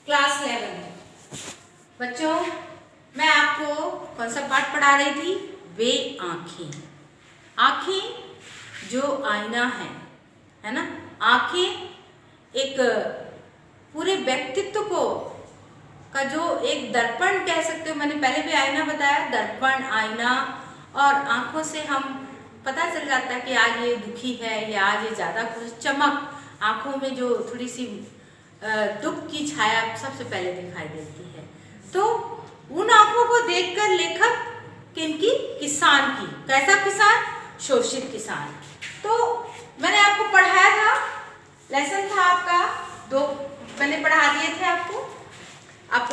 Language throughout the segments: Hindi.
क्लास 11। बच्चों, मैं आपको कौन सा पाठ पढ़ा रही थी? वे आँखें। आँखें जो आईना है ना। आँखें एक पूरे व्यक्तित्व को का जो एक दर्पण कह सकते हो। मैंने पहले भी आईना बताया, दर्पण, आईना। और आँखों से हम पता चल जाता है कि आज ये दुखी है या आज ये ज़्यादा खुश। चमक, आँखों में जो थोड़ी सी दुख की छाया सबसे पहले दिखाई देती है। तो उन आँखों को देखकर लेखक किनकी? किसान की। कैसा किसान? शोषित किसान। तो मैंने आपको पढ़ाया था, लेसन था आपका 2 मैंने पढ़ा दिए थे आपको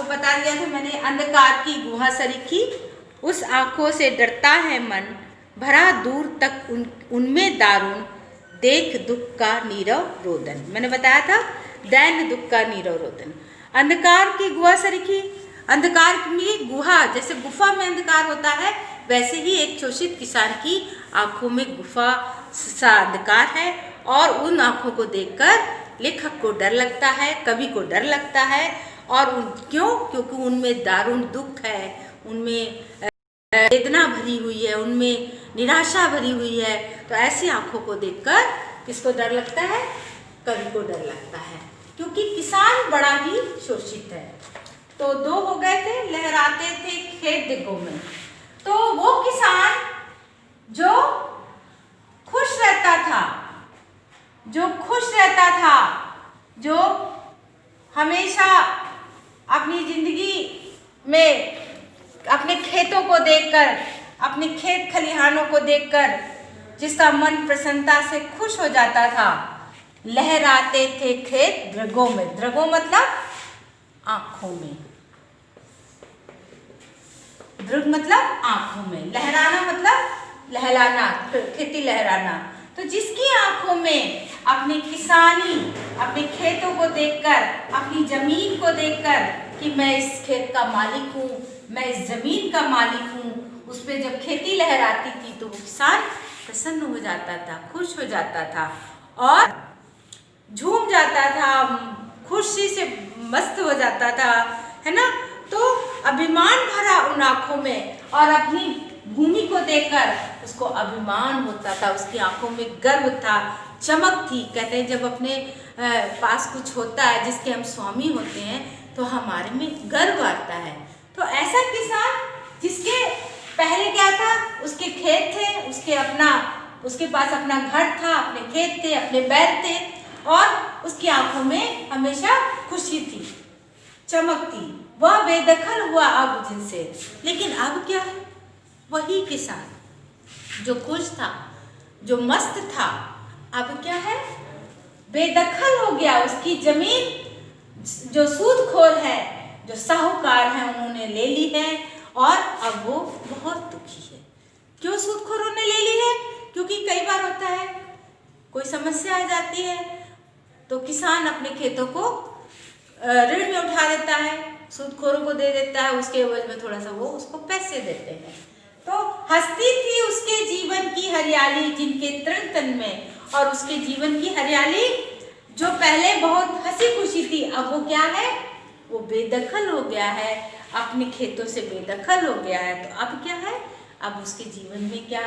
बता दिया था मैंने। अंधकार की गुहा सरीखी, उस आँखों से डरता है मन, भरा दूर तक उनमें दारुण, देख दुख का नीरव रोदन। मैंने बताया था, दैन दुख का नीरव रोदन। अंधकार की गुहा सरीखी, अंधकार की गुहा, जैसे गुफा में अंधकार होता है, वैसे ही एक शोषित किसान की आंखों में गुफा सा अंधकार है। और उन आंखों को देखकर लेखक को डर लगता है, कवि को डर लगता है। और क्यों? क्योंकि उनमें दारुण दुख है, उनमें वेदना भरी हुई है, उनमें निराशा भरी हुई है। तो ऐसी आंखों को देखकर किसको डर लगता है? कवि को डर लगता है, क्योंकि किसान बड़ा ही शोषित है। तो 2 हो गए थे, लहराते थे खेत दिगों में। तो वो किसान जो खुश रहता था, जो हमेशा अपनी जिंदगी में अपने खेतों को देखकर, अपने खेत खलिहानों को देखकर जिसका मन प्रसन्नता से खुश हो जाता था। लहराते थे खेत दृगों में। दृगों मतलब आंखों में। दृग मतलब आंखों में। लहराना मतलब लहलाना, खेती लहराना। तो जिसकी आंखों में अपनी किसानी, अपने खेतों को देखकर, अपनी जमीन को देखकर कि मैं इस खेत का मालिक हूँ, मैं इस जमीन का मालिक हूँ, उस पर जब खेती लहराती थी तो वो किसान प्रसन्न हो जाता था, खुश हो जाता था और झूम जाता था, खुशी से मस्त हो जाता था, है ना। तो अभिमान भरा उन आंखों में, और अपनी भूमि को देखकर उसको अभिमान होता था, उसकी आंखों में गर्व था, चमक थी। कहते हैं जब अपने पास कुछ होता है जिसके हम स्वामी होते हैं तो हमारे में गर्व आता है। तो ऐसा किसान जिसके पहले क्या था? उसके खेत थे, उसके पास अपना घर था, अपने खेत थे, अपने बैल थे, और उसकी आंखों में हमेशा खुशी थी, चमक थी। वह बेदखल हुआ अब जिनसे। लेकिन अब क्या है? वही किसान जो खुश था, जो मस्त था, अब क्या है? बेदखल हो गया। उसकी जमीन जो सूदखोर है, जो साहूकार है, उन्होंने ले ली है और अब वो बहुत दुखी है। क्यों सूदखोरों ने ले ली है? क्योंकि कई बार होता है कोई समस्या आ जाती है तो किसान अपने खेतों को ऋण में उठा देता है, सूदखोरों को दे देता है, उसके एवज में थोड़ा सा वो उसको पैसे देते हैं। तो हंसती थी उसके जीवन की हरियाली जिनके तन तन में, और उसके जीवन की हरियाली जो पहले बहुत हंसी खुशी थी, अब वो क्या है? वो बेदखल हो गया है, अपने खेतों से बेदखल हो गया है। तो अब क्या है? अब उसके जीवन में क्या?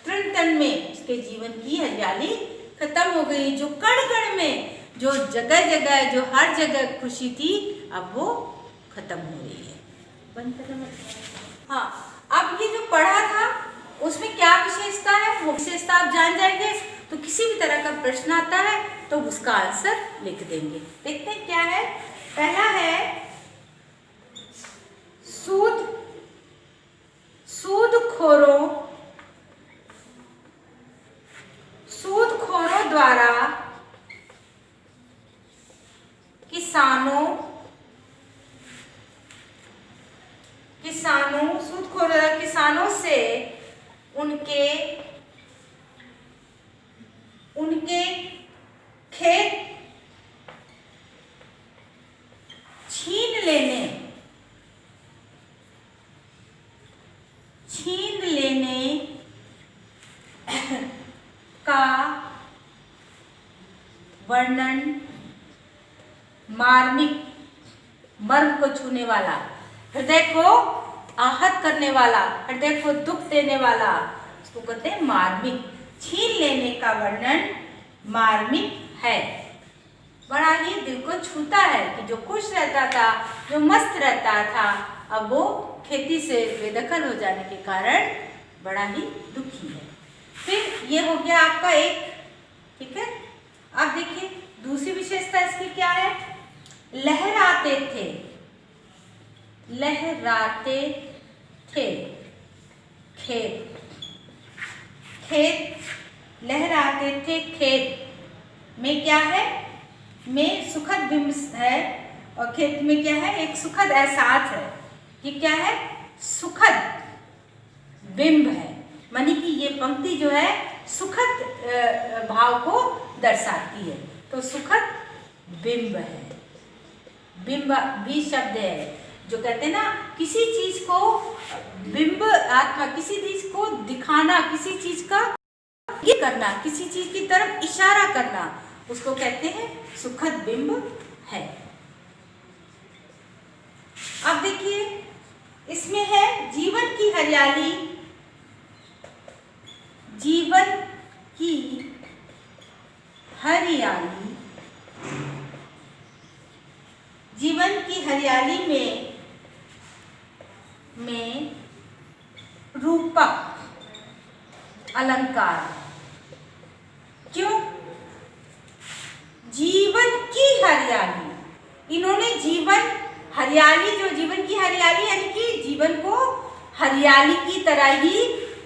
तन तन में उसके जीवन की हरियाली खत्म हो गई। जो कण कण में, जो जगह जगह, जो हर जगह खुशी थी, अब वो खत्म हो रही है। बंद करो। हाँ, अब ये जो पढ़ा था उसमें क्या विशेषता है, वो विशेषता आप जान जाएंगे। तो किसी भी तरह का प्रश्न आता है तो उसका आंसर लिख देंगे। देखते हैं क्या है। पहला है सूदखोरों द्वारा किसानों से उनके खेत छीन लेने का वर्णन मार्मिक मर्म को छूने वाला, हृदय को आहत करने वाला, हृदय को दुख देने वाला, उसको कहते हैं मार्मिक। छीन लेने का वर्णन मार्मिक है। बड़ा ही दिल को छूता है कि जो खुश रहता था, जो मस्त रहता था, अब वो खेती से बेदखल हो जाने के कारण बड़ा ही दुखी है। फिर ये हो गया आपका एक, ठीक है। अब देखिए दूसरी विशेषता इसकी क्या है, लहराते थे, लहराते थे, खेत, खेत, लहराते थे खेत में क्या है, में सुखद बिंब है, और खेत में क्या है, एक सुखद एहसास है। ये क्या है, सुखद बिंब है, मानी कि ये पंक्ति जो है सुखद भाव को दर्शाती है। तो सुखद बिंब है, बिंब भी शब्द है जो कहते हैं ना, किसी चीज को बिंब आत्मा, किसी चीज को दिखाना, किसी चीज का ये करना, किसी चीज की तरफ इशारा करना, उसको कहते हैं सुखद बिंब है। अब देखिए इसमें है जीवन की हरियाली, जीवन की हरियाली, जीवन की हरियाली में रूपक अलंकार। क्यों? जीवन की हरियाली, इन्होंने जीवन हरियाली, जो जीवन की हरियाली यानी कि जीवन को हरियाली की तरह ही,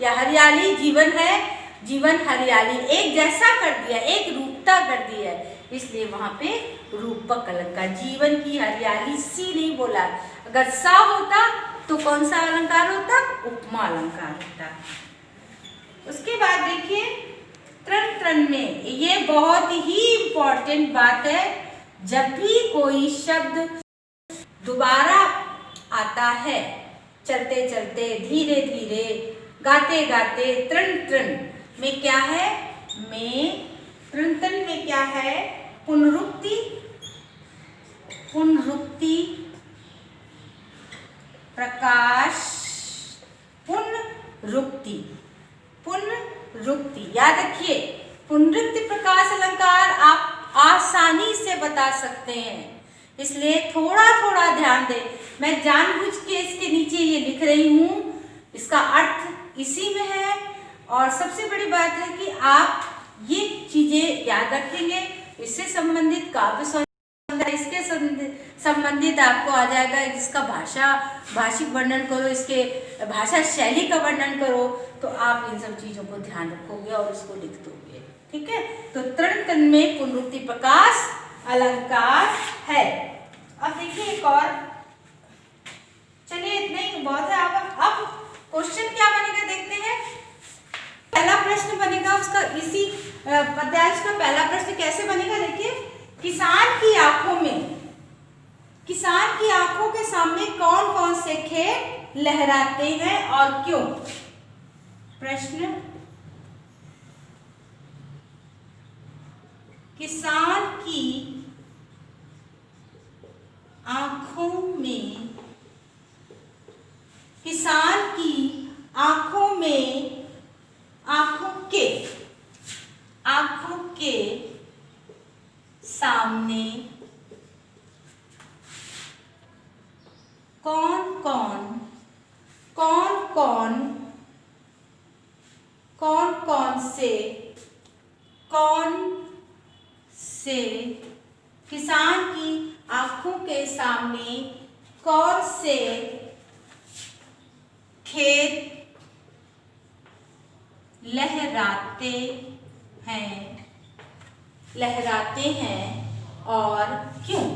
या हरियाली जीवन है, जीवन हरियाली एक जैसा कर दिया, एक रूपता कर दी है, इसलिए वहां पे रूपक अलंकार। जीवन की हरियाली सी नहीं बोला, अगर सा होता तो कौन सा अलंकार होता, उपमा अलंकार होता। उसके बाद देखिए तृण तृण में, ये बहुत ही इंपॉर्टेंट बात है, जब भी कोई शब्द दोबारा आता है, चलते चलते, धीरे धीरे, गाते गाते, तृण तृण में क्या है, में तृण तृण में क्या है, पुनरुक्ति, पुनरुक्ति, प्रकाश, पुनरुक्ति, पुनरुक्ति। याद रखिए पुनरुक्ति प्रकाश अलंकार आप आसानी से बता सकते हैं, इसलिए थोड़ा थोड़ा ध्यान दें। मैं जानबूझ के इसके नीचे ये लिख रही हूँ, इसका अर्थ इसी में है। और सबसे बड़ी बात है कि आप ये चीजें याद रखेंगे, इससे संबंधित काव्य सौंदर्य, इसके संबंधित आपको आ जाएगा, इसका भाषिक वर्णन करो, इसके भाषा शैली का वर्णन करो, तो आप इन सब चीजों को ध्यान रखोगे और इसको लिख दोगे, ठीक है। तो तृण तृण में पुनरुक्ति प्रकाश अलंकार है। अब देखिए एक और, चलिए इतना ही बहुत है। अब क्वेश्चन क्या बनेगा देखते हैं। पहला प्रश्न बनेगा उसका, इसी पद्यांश का पहला प्रश्न कैसे बनेगा देखिए, किसान की आंखों में, किसान की आंखों के सामने कौन कौन से खेत लहराते हैं और क्यों। प्रश्न, किसान की आंखों में, किसान की आंखों में, आंखों के सामने कौन से किसान की आंखों के सामने कौन से खेत लहराते हैं और क्यों,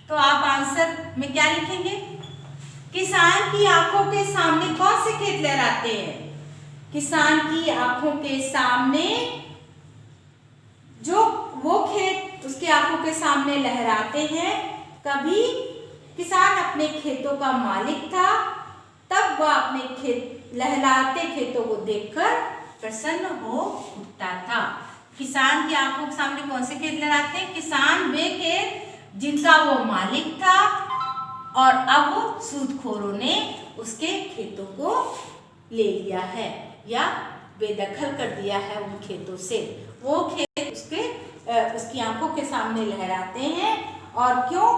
तो आप आंसर में क्या लिखेंगे, किसान की आंखों के सामने कौन से खेत लहराते हैं। किसान की आंखों के सामने जो वो खेत उसके आंखों के सामने लहराते हैं। कभी किसान अपने खेतों का मालिक था, तब वह अपने लहराते खेतों को देखकर प्रसन्न हो उठता था। किसान की आंखों के सामने कौन से खेत लहराते हैं? किसान वे खेत जिनका वो मालिक था और अब सूदखोरों ने उसके खेतों को ले लिया है या बेदखल कर दिया है उन खेतों से। वो खेत उसकी आंखों के सामने लहराते हैं। और क्यों?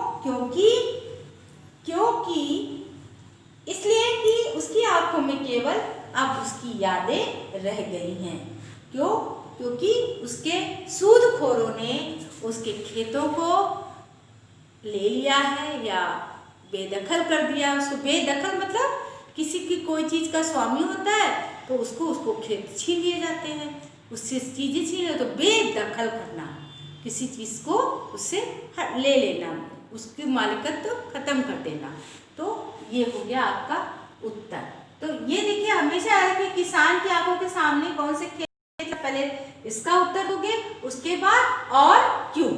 क्योंकि इसलिए कि उसकी आंखों में केवल अब उसकी यादें रह गई हैं। क्यों? क्योंकि उसके सूदखोरों ने उसके खेतों को ले लिया है या बेदखल कर दिया। उसको बेदखल मतलब किसी की कोई चीज का स्वामी होता है तो उसको खेत छीन लिए जाते हैं, उससे चीजें छीन, तो बेदखल करना, किसी चीज को उससे ले लेना, उसकी मालिकत तो खत्म कर देना। तो ये हो गया आपका उत्तर। तो ये देखिए हमेशा है कि किसान की आंखों के सामने कौन से खेत, पहले इसका उत्तर दोगे, उसके बाद और क्यों।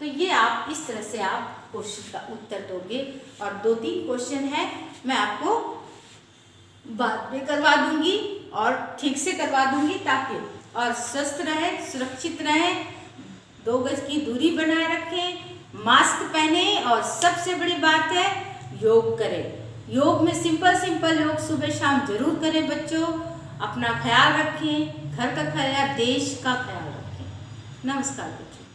तो ये आप इस तरह से आप क्वेश्चन का उत्तर दोगे। और 2-3 क्वेश्चन है मैं आपको बाद में करवा दूंगी और ठीक से करवा दूंगी, ताकि और स्वस्थ रहे, सुरक्षित रहे, 2 गज की दूरी बनाए रखें, मास्क पहने और सबसे बड़ी बात है योग करें। योग में सिंपल योग सुबह शाम जरूर करें बच्चों। अपना ख्याल रखें, घर का ख्याल, देश का ख्याल रखें। नमस्कार बच्चों।